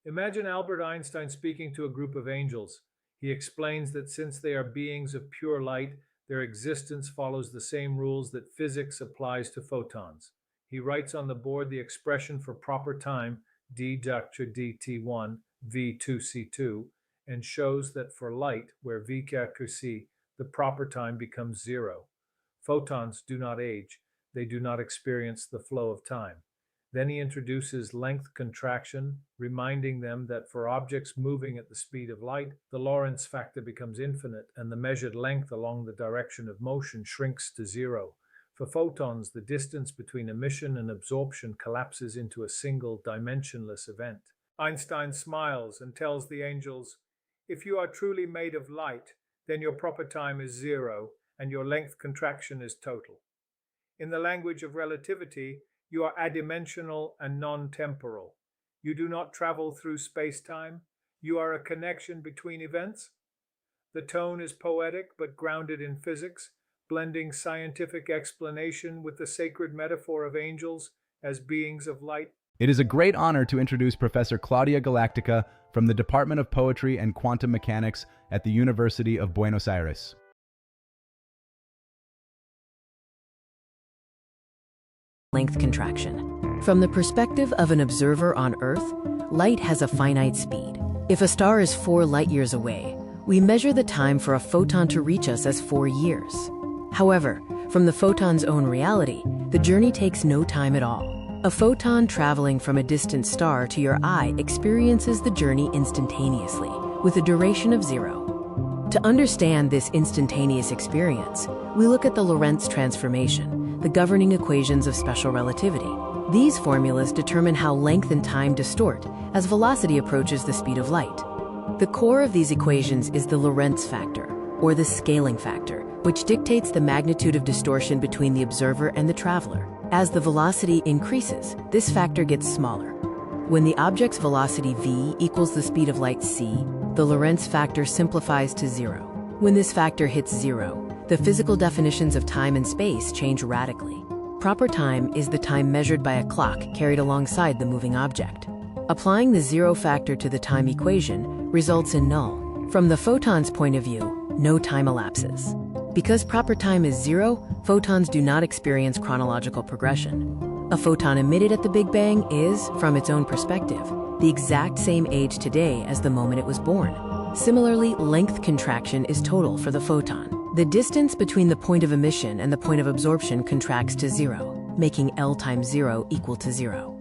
Imagine Albert Einstein speaking to a group of angels. He explains that since they are beings of pure light, their existence follows the same rules that physics applies to photons. He writes on the board the expression for proper time, d ducture dt1, v2c2, and shows that for light, where v equals c, the proper time becomes zero. Photons do not age, they do not experience the flow of time. Then he introduces length contraction, reminding them that for objects moving at the speed of light, the Lorentz factor becomes infinite and the measured length along the direction of motion shrinks to zero. For photons, the distance between emission and absorption collapses into a single dimensionless event. Einstein smiles and tells the angels, "If you are truly made of light, then your proper time is zero and your length contraction is total. In the language of relativity, you are adimensional and non-temporal. You do not travel through space-time. You are a connection between events." The tone is poetic but grounded in physics, blending scientific explanation with the sacred metaphor of angels as beings of light. It is a great honor to introduce Professor Claudia Galactica from the Department of Poetry and Quantum Mechanics at the University of Buenos Aires. Length contraction. From the perspective of an observer on Earth, light has a finite speed. If a star is 4 light years away, we measure the time for a photon to reach us as 4 years. However, from the photon's own reality, the journey takes no time at all. A photon traveling from a distant star to your eye experiences the journey instantaneously, with a duration of 0. To understand this instantaneous experience, we look at the Lorentz transformation, the governing equations of special relativity. These formulas determine how length and time distort as velocity approaches the speed of light. The core of these equations is the Lorentz factor, or the scaling factor, which dictates the magnitude of distortion between the observer and the traveler. As the velocity increases, this factor gets smaller. When the object's velocity v equals the speed of light c, the Lorentz factor simplifies to 0. When this factor hits 0, the physical definitions of time and space change radically. Proper time is the time measured by a clock carried alongside the moving object. Applying the 0 factor to the time equation results in null. From the photon's point of view, no time elapses. Because proper time is 0, photons do not experience chronological progression. A photon emitted at the Big Bang is, from its own perspective, the exact same age today as the moment it was born. Similarly, length contraction is total for the photon. The distance between the point of emission and the point of absorption contracts to 0, making L times 0 equal to 0.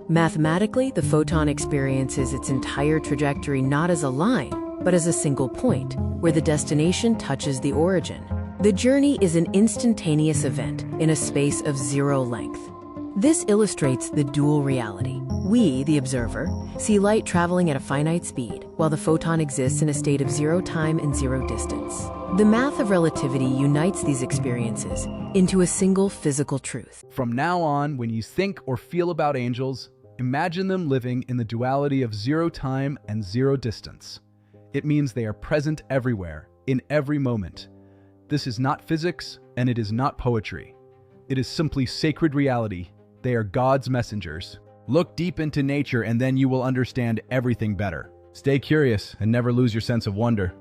Mathematically, the photon experiences its entire trajectory not as a line, but as a single point, where the destination touches the origin. The journey is an instantaneous event in a space of 0 length. This illustrates the dual reality. We, the observer, see light traveling at a finite speed, while the photon exists in a state of 0 time and 0 distance. The math of relativity unites these experiences into a single physical truth. From now on, when you think or feel about angels, imagine them living in the duality of 0 time and 0 distance. It means they are present everywhere, in every moment. This is not physics, and it is not poetry. It is simply sacred reality. They are God's messengers. Look deep into nature, and then you will understand everything better. Stay curious and never lose your sense of wonder.